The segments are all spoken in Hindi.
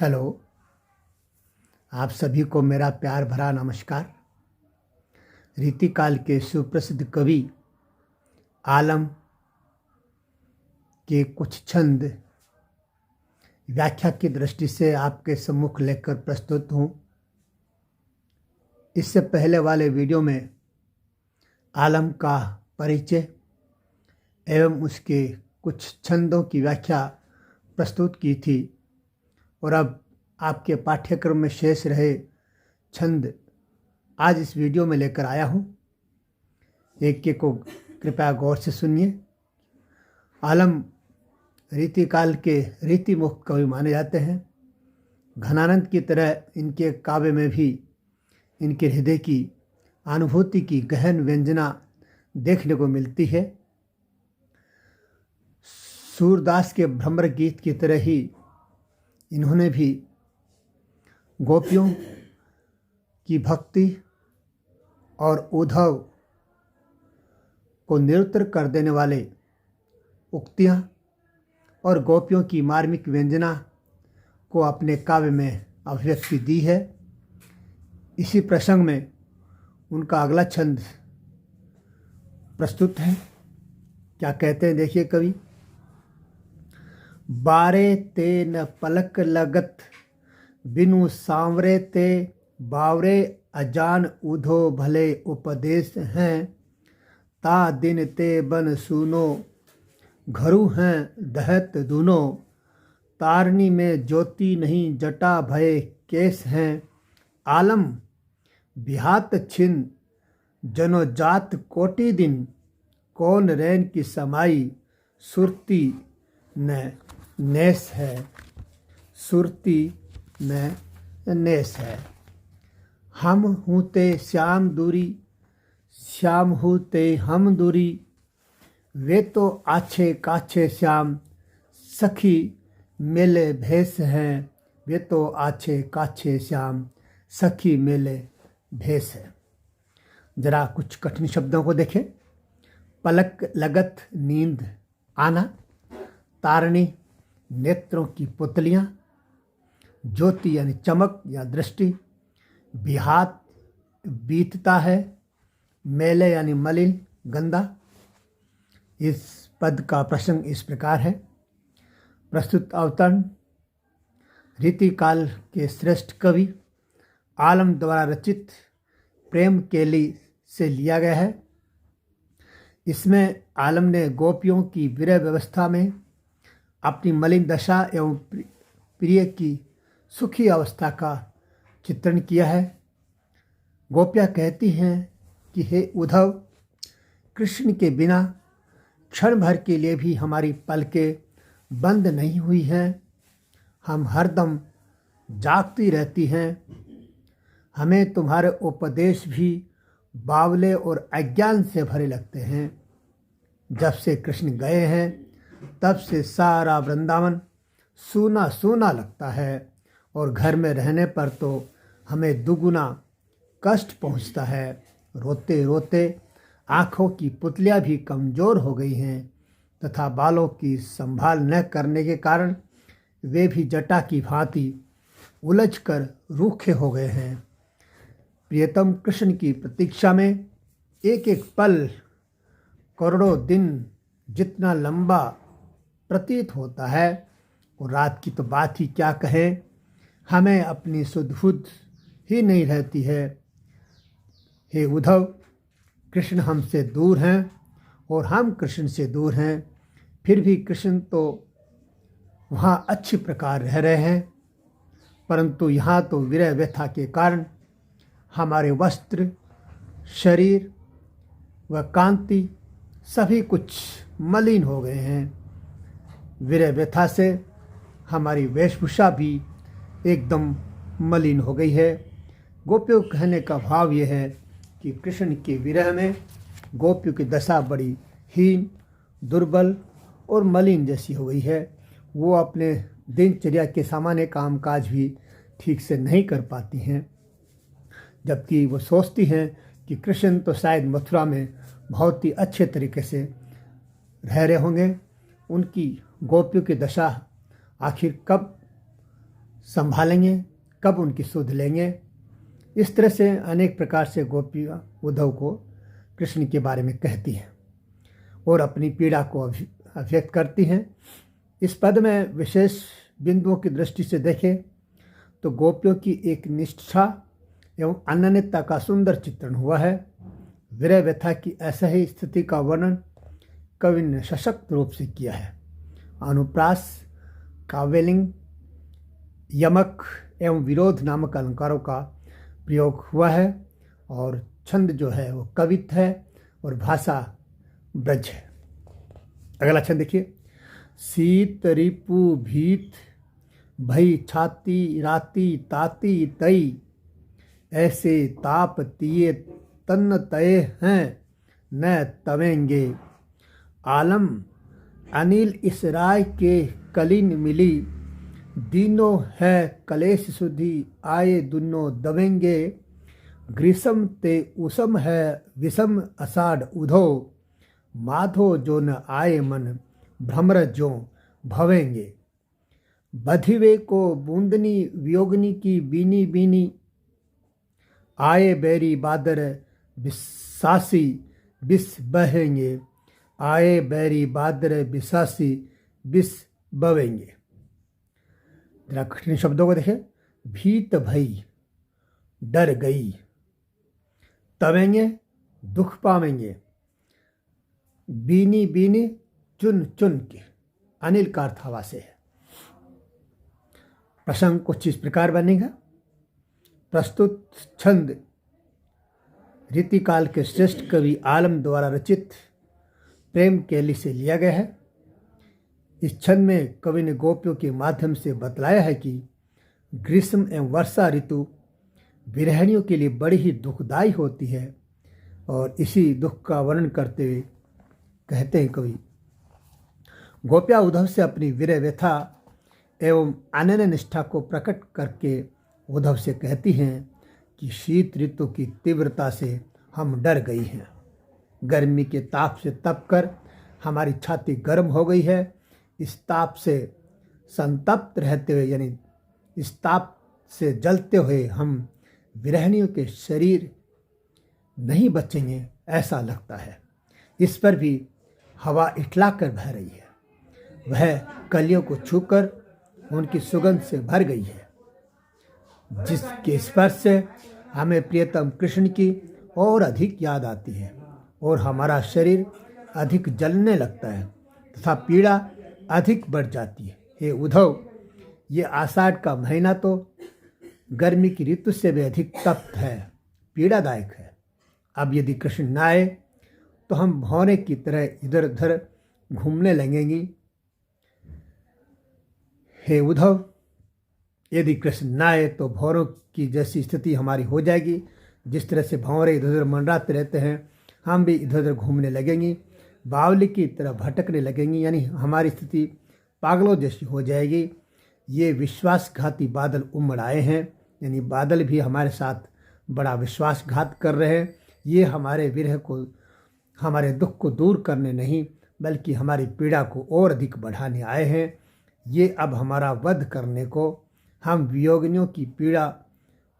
हेलो। आप सभी को मेरा प्यार भरा नमस्कार। रीतिकाल के सुप्रसिद्ध कवि आलम के कुछ छंद व्याख्या की दृष्टि से आपके सम्मुख लेकर प्रस्तुत हूँ। इससे पहले वाले वीडियो में आलम का परिचय एवं उसके कुछ छंदों की व्याख्या प्रस्तुत की थी और अब आपके पाठ्यक्रम में शेष रहे छंद आज इस वीडियो में लेकर आया हूँ। एक एक को कृपया गौर से सुनिए। आलम रीतिकाल के रीतिमुक्त कवि माने जाते हैं। घनानंद की तरह इनके काव्य में भी इनके हृदय की अनुभूति की गहन व्यंजना देखने को मिलती है। सूरदास के भ्रमर गीत की तरह ही इन्होंने भी गोपियों की भक्ति और उद्धव को निरुत्तर कर देने वाले उक्तियाँ और गोपियों की मार्मिक व्यंजना को अपने काव्य में अभिव्यक्ति दी है। इसी प्रसंग में उनका अगला छंद प्रस्तुत है। क्या कहते हैं देखिए कवि। बारे ते न पलक लगत बिनु सांवरे ते बावरे अजान उधो भले उपदेश हैं ता दिन ते बन सुनो घरु हैं दहत दुनो तारनी में ज्योति नहीं जटा भय केस हैं आलम बिहात छिन जनो जात कोटि दिन कौन रैन की समाई सुरती न नेस है सुरती न नेस है। हम हूते श्याम दूरी श्याम हूते हम दूरी वे तो आछे काछे श्याम सखी मेले भेस हैं वे तो आछे काछे श्याम सखी मेले भेस है। जरा कुछ कठिन शब्दों को देखें। पलक लगत नींद आना, तारणी नेत्रों की पुतलियाँ, ज्योति यानी चमक या दृष्टि, बिहात बीतता है, मेले यानी मलिन गंदा। इस पद का प्रसंग इस प्रकार है। प्रस्तुत अवतरण रीतिकाल के श्रेष्ठ कवि आलम द्वारा रचित प्रेम केली से लिया गया है। इसमें आलम ने गोपियों की विरह व्यवस्था में अपनी मलिन दशा एवं प्रिय की सुखी अवस्था का चित्रण किया है। गोपियाँ कहती हैं कि हे उद्धव, कृष्ण के बिना क्षण भर के लिए भी हमारी पलकें बंद नहीं हुई हैं। हम हरदम जागती रहती हैं। हमें तुम्हारे उपदेश भी बावले और अज्ञान से भरे लगते हैं। जब से कृष्ण गए हैं तब से सारा वृंदावन सूना सूना लगता है और घर में रहने पर तो हमें दुगुना कष्ट पहुंचता है। रोते रोते आँखों की पुतलियाँ भी कमज़ोर हो गई हैं तथा बालों की संभाल न करने के कारण वे भी जटा की भांति उलझकर रूखे हो गए हैं। प्रियतम कृष्ण की प्रतीक्षा में एक एक पल करोड़ों दिन जितना लंबा प्रतीत होता है और रात की तो बात ही क्या कहें। हमें अपनी सुध-बुध ही नहीं रहती है। हे उद्धव, कृष्ण हमसे दूर हैं और हम कृष्ण से दूर हैं। फिर भी कृष्ण तो वहाँ अच्छी प्रकार रह रहे हैं, परंतु यहाँ तो विरह व्यथा के कारण हमारे वस्त्र, शरीर व कांति सभी कुछ मलिन हो गए हैं। विरह व्यथा से हमारी वेशभूषा भी एकदम मलिन हो गई है। गोपियों कहने का भाव यह है कि कृष्ण के विरह में गोपियों की दशा बड़ी हीन, दुर्बल और मलिन जैसी हो गई है। वो अपने दिनचर्या के सामान्य कामकाज भी ठीक से नहीं कर पाती हैं, जबकि वो सोचती हैं कि कृष्ण तो शायद मथुरा में बहुत ही अच्छे तरीके से रह रहे होंगे। उनकी गोपियों की दशा आखिर कब संभालेंगे, कब उनकी सुध लेंगे। इस तरह से अनेक प्रकार से गोपियाँ उद्धव को कृष्ण के बारे में कहती हैं और अपनी पीड़ा को अभिव्यक्त करती हैं। इस पद में विशेष बिंदुओं की दृष्टि से देखें तो गोपियों की एक निष्ठा एवं अनन्यता का सुंदर चित्रण हुआ है। विरह व्यथा की ऐसा ही स्थिति का वर्णन कवि ने सशक्त रूप से किया है। अनुप्रास, काव्यलिंग, यमक एवं विरोध नामक अलंकारों का प्रयोग हुआ है और छंद जो है वो कवित्व है और भाषा ब्रज है। अगला छंद देखिए। शीत रिपु भीत भई छाती राती ताती तई, ऐसे ताप तिये तन्न तय हैं न तवेंगे। आलम अनिल इस राय के कलिन मिली, दीनो है कलेश सुधी आए दुनो दवेंगे। ग्रीष्म ते उसम है विषम अषाढ़ उधो, माधो जो न आए मन भ्रमर जो भवेंगे। बधिवे को बूंदनी वियोगनी की बीनी बीनी, आए बैरी बादर बिसासी बिस बहेंगे। आए बैरी बादर बिसासी बिस बवेंगे। जरा कठिन शब्दों को देखें। भीत भई डर गई, तवेंगे दुख पावेंगे, बीनी बीनी चुन चुन के, अनिल का अर्थ हवा से है। प्रसंग कुछ इस प्रकार बनेगा। प्रस्तुत छंद रीतिकाल के श्रेष्ठ कवि आलम द्वारा रचित प्रेम केली से लिया गया है। इस छंद में कवि ने गोपियों के माध्यम से बतलाया है कि ग्रीष्म एवं वर्षा ऋतु विरहिणियों के लिए बड़ी ही दुखदायी होती है और इसी दुख का वर्णन करते हुए कहते हैं कवि। गोपियाँ उद्धव से अपनी विरह व्यथा एवं अनन्य निष्ठा को प्रकट करके उद्धव से कहती हैं कि शीत ऋतु की तीव्रता से हम डर गई हैं। गर्मी के ताप से तपकर हमारी छाती गर्म हो गई है। इस ताप से संतप्त रहते हुए यानी इस ताप से जलते हुए हम विरहिणियों के शरीर नहीं बचेंगे ऐसा लगता है। इस पर भी हवा इठला कर बह रही है। वह कलियों को छूकर उनकी सुगंध से भर गई है, जिसके स्पर्श से हमें प्रियतम कृष्ण की और अधिक याद आती है और हमारा शरीर अधिक जलने लगता है तथा पीड़ा अधिक बढ़ जाती है। हे उद्धव, ये आषाढ़ का महीना तो गर्मी की ऋतु से भी अधिक तप्त है, पीड़ादायक है। अब यदि कृष्ण न आए तो हम भौरे की तरह इधर उधर घूमने लगेंगी। हे उद्धव, यदि कृष्ण न आए तो भौरों की जैसी स्थिति हमारी हो जाएगी। जिस तरह से भौरे इधर उधर मंडराते रहते हैं, हम भी इधर उधर घूमने लगेंगी, बावली की तरह भटकने लगेंगी, यानी हमारी स्थिति पागलों जैसी हो जाएगी। ये विश्वासघाती बादल उमड़ आए हैं, यानी बादल भी हमारे साथ बड़ा विश्वासघात कर रहे हैं। ये हमारे विरह को, हमारे दुख को दूर करने नहीं बल्कि हमारी पीड़ा को और अधिक बढ़ाने आए हैं। ये अब हमारा वध करने को, हम वियोगिनियों की पीड़ा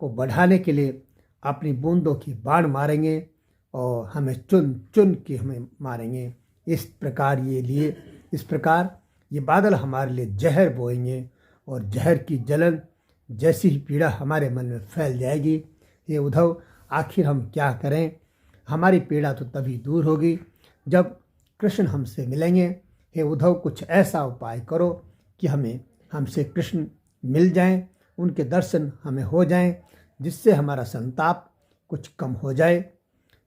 को बढ़ाने के लिए अपनी बूंदों की बाण मारेंगे और हमें चुन चुन के हमें मारेंगे। इस प्रकार ये बादल हमारे लिए जहर बोएंगे और जहर की जलन जैसी ही पीड़ा हमारे मन में फैल जाएगी। ये उद्धव, आखिर हम क्या करें? हमारी पीड़ा तो तभी दूर होगी जब कृष्ण हमसे मिलेंगे। हे उद्धव, कुछ ऐसा उपाय करो कि हमसे कृष्ण मिल जाएं, उनके दर्शन हमें हो जाएं, जिससे हमारा संताप कुछ कम हो जाए।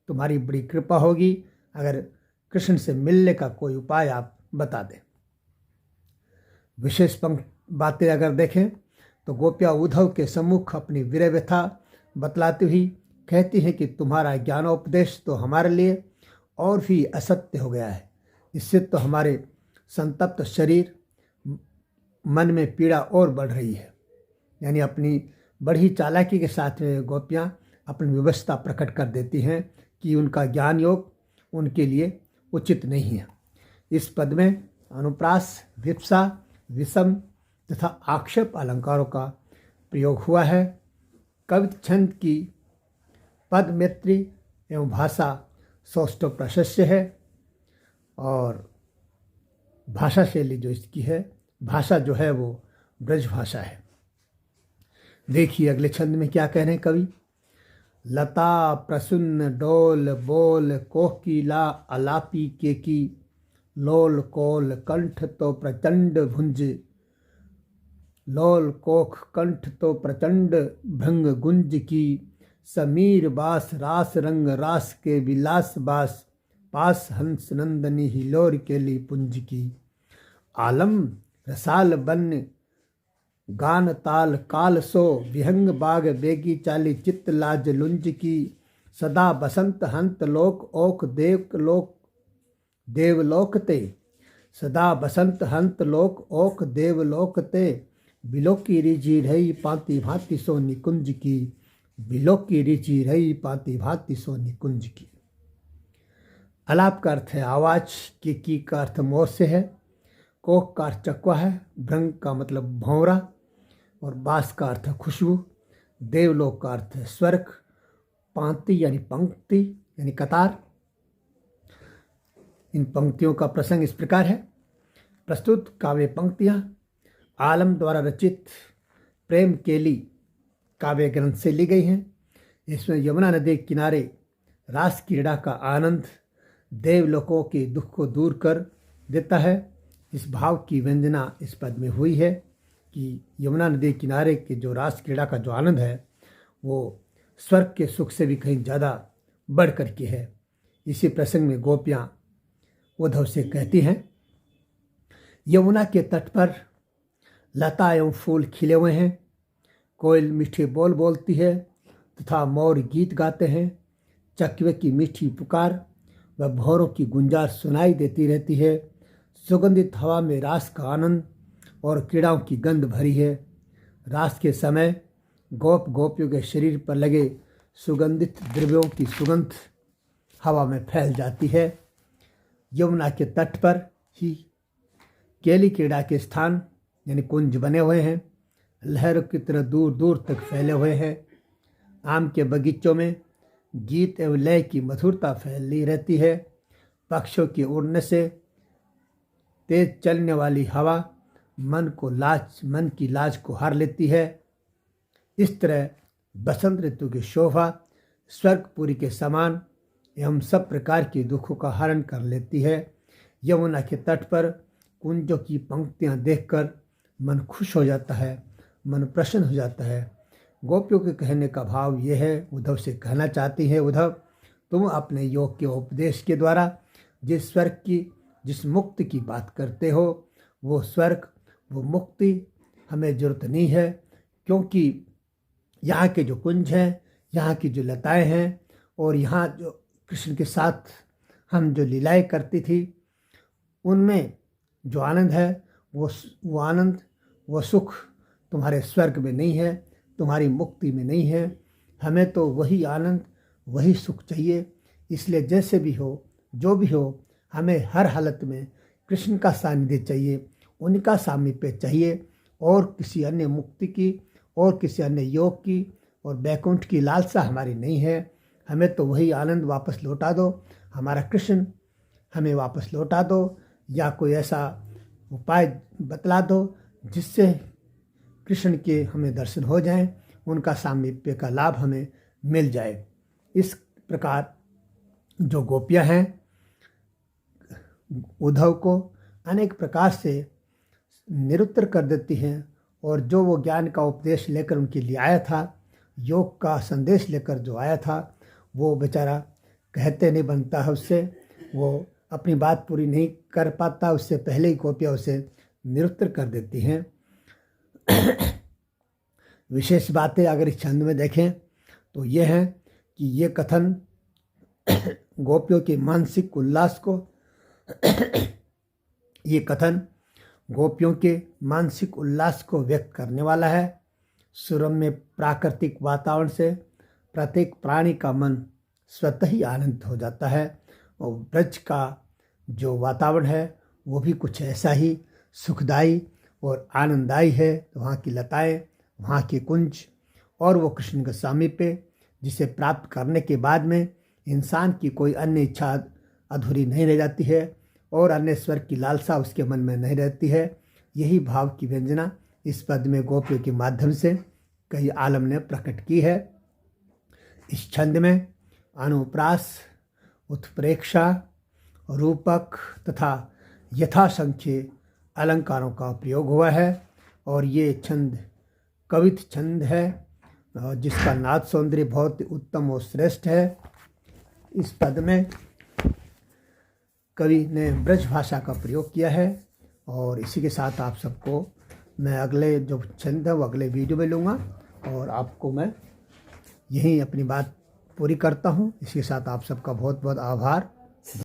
तुम्हारी बड़ी कृपा होगी अगर कृष्ण से मिलने का कोई उपाय आप बता दें। विशेष बातें अगर देखें तो गोपियाँ उद्धव के सम्मुख अपनी विरह व्यथा बतलाती हुई कहती हैं कि तुम्हारा ज्ञानोपदेश तो हमारे लिए और भी असत्य हो गया है। इससे तो हमारे संतप्त शरीर, मन में पीड़ा और बढ़ रही है। यानी अपनी बड़ी चालाकी के साथ गोपियाँ अपनी व्यवस्था प्रकट कर देती हैं कि उनका ज्ञान योग उनके लिए उचित नहीं है। इस पद में अनुप्रास, विप्सा, विषम तथा आक्षेप अलंकारों का प्रयोग हुआ है। कवित छंद की पद मैत्री एवं भाषा सौष्ठव प्रशस्य है और भाषा शैली जो इसकी है, भाषा जो है वो ब्रज भाषा है। देखिए अगले छंद में क्या कह रहे हैं कवि। लता प्रसन्न डोल बोल कोकिला अलापी केकी लोल कोल कंठ तो प्रचंड भुंज लोल कोख कंठ तो प्रचंड भृंग गुंज की समीर बास रास रंग रास के विलास बास पास हंस नंदनी हिलोर केली पुंज की आलम रसाल बन गान ताल काल सो विहंग बाग बेगी चाली चित्त लाज लुंज की सदा बसंत हंत लोक ओक देवलोक ते सदा बसंत हंत लोक ओक देवलोक ते बिलोकी रिझी रही पांति भांति सो निकुंज की बिलोकी रिझी रही पांति भांति सो निकुंज की। अलाप का अर्थ है आवाज, की का अर्थ मोर से है, कोक का अर्थ चकवा है, भृंग का मतलब भौरा और बास का अर्थ खुशबू, देवलोक का अर्थ है स्वर्ग, पांति यानी पंक्ति यानी कतार। इन पंक्तियों का प्रसंग इस प्रकार है। प्रस्तुत काव्य पंक्तियां आलम द्वारा रचित प्रेम केली काव्य ग्रंथ से ली गई हैं। इसमें यमुना नदी के किनारे रास क्रीड़ा का आनंद देवलोकों के दुख को दूर कर देता है। इस भाव की व्यंजना इस पद में हुई है कि यमुना नदी किनारे के जो रास क्रीड़ा का जो आनंद है वो स्वर्ग के सुख से भी कहीं ज़्यादा बढ़ कर के है। इसी प्रसंग में गोपियाँ उद्धव से कहती हैं, यमुना के तट पर लता एवं फूल खिले हुए हैं, कोयल मीठे बोल बोलती है तथा मोर गीत गाते हैं, चकवे की मीठी पुकार व भौरों की गुंजार सुनाई देती रहती है। सुगंधित हवा में रास का आनंद और क्रीड़ाओं की गंध भरी है। रास के समय गोपियों के शरीर पर लगे सुगंधित द्रव्यों की सुगंध हवा में फैल जाती है। यमुना के तट पर ही केली क्रीड़ा के स्थान यानी कुंज बने हुए हैं, लहरों की तरह दूर दूर तक फैले हुए हैं। आम के बगीचों में गीत एवं लय की मधुरता फैली रहती है। पक्षियों के उड़ने से तेज चलने वाली हवा मन की लाज को हर लेती है। इस तरह बसंत ऋतु की शोभा स्वर्गपुरी के समान एवं सब प्रकार के दुखों का हरण कर लेती है। यमुना के तट पर कुंजों की पंक्तियां देखकर मन खुश हो जाता है, मन प्रसन्न हो जाता है। गोपियों के कहने का भाव ये है, उद्धव से कहना चाहती है, उद्धव तुम अपने योग के उपदेश के द्वारा जिस स्वर्ग की जिस मुक्ति की बात करते हो वो स्वर्ग वो मुक्ति हमें जरूरत नहीं है, क्योंकि यहाँ के जो कुंज हैं, यहाँ की जो लताएं हैं और यहाँ जो कृष्ण के साथ हम जो लीलाएं करती थी उनमें जो आनंद है वो आनंद वो सुख तुम्हारे स्वर्ग में नहीं है, तुम्हारी मुक्ति में नहीं है। हमें तो वही आनंद वही सुख चाहिए। इसलिए जैसे भी हो जो भी हो हमें हर हालत में कृष्ण का सानिध्य चाहिए, उनका सामीप्य चाहिए और किसी अन्य मुक्ति की और किसी अन्य योग की और वैकुंठ की लालसा हमारी नहीं है। हमें तो वही आनंद वापस लौटा दो, हमारा कृष्ण हमें वापस लौटा दो, या कोई ऐसा उपाय बतला दो जिससे कृष्ण के हमें दर्शन हो जाएं, उनका सामीप्य का लाभ हमें मिल जाए। इस प्रकार जो गोपियां हैं उद्धव को अनेक प्रकार से निरुत्तर कर देती हैं और जो वो ज्ञान का उपदेश लेकर उनके लिए आया था, योग का संदेश लेकर जो आया था, वो बेचारा कहते नहीं बनता है उससे, वो अपनी बात पूरी नहीं कर पाता, उससे पहले ही गोपियाँ उसे निरुत्तर कर देती हैं। विशेष बातें अगर इस छंद में देखें तो ये है कि ये कथन गोपियों के मानसिक उल्लास को ये कथन गोपियों के मानसिक उल्लास को व्यक्त करने वाला है। सुरम्य प्राकृतिक वातावरण से प्रत्येक प्राणी का मन स्वतः ही आनंदित हो जाता है और ब्रज का जो वातावरण है वो भी कुछ ऐसा ही सुखदायी और आनंददायी है। वहाँ की लताएं, वहाँ के कुंज और वो कृष्ण का सामीप्य, जिसे प्राप्त करने के बाद में इंसान की कोई अन्य इच्छा अधूरी नहीं रह जाती है और अन्य स्वर्ग की लालसा उसके मन में नहीं रहती है। यही भाव की व्यंजना इस पद में गोपियों के माध्यम से कई आलम ने प्रकट की है। इस छंद में अनुप्रास, उत्प्रेक्षा, रूपक तथा यथासंख्य अलंकारों का प्रयोग हुआ है और ये छंद कवित छंद है जिसका नाद सौंदर्य बहुत उत्तम और श्रेष्ठ है। इस पद में कवि ने ब्रज भाषा का प्रयोग किया है और इसी के साथ आप सबको मैं अगले जो छंद है वो अगले वीडियो में लूँगा और आपको मैं यहीं अपनी बात पूरी करता हूँ। इसके साथ आप सबका बहुत बहुत आभार।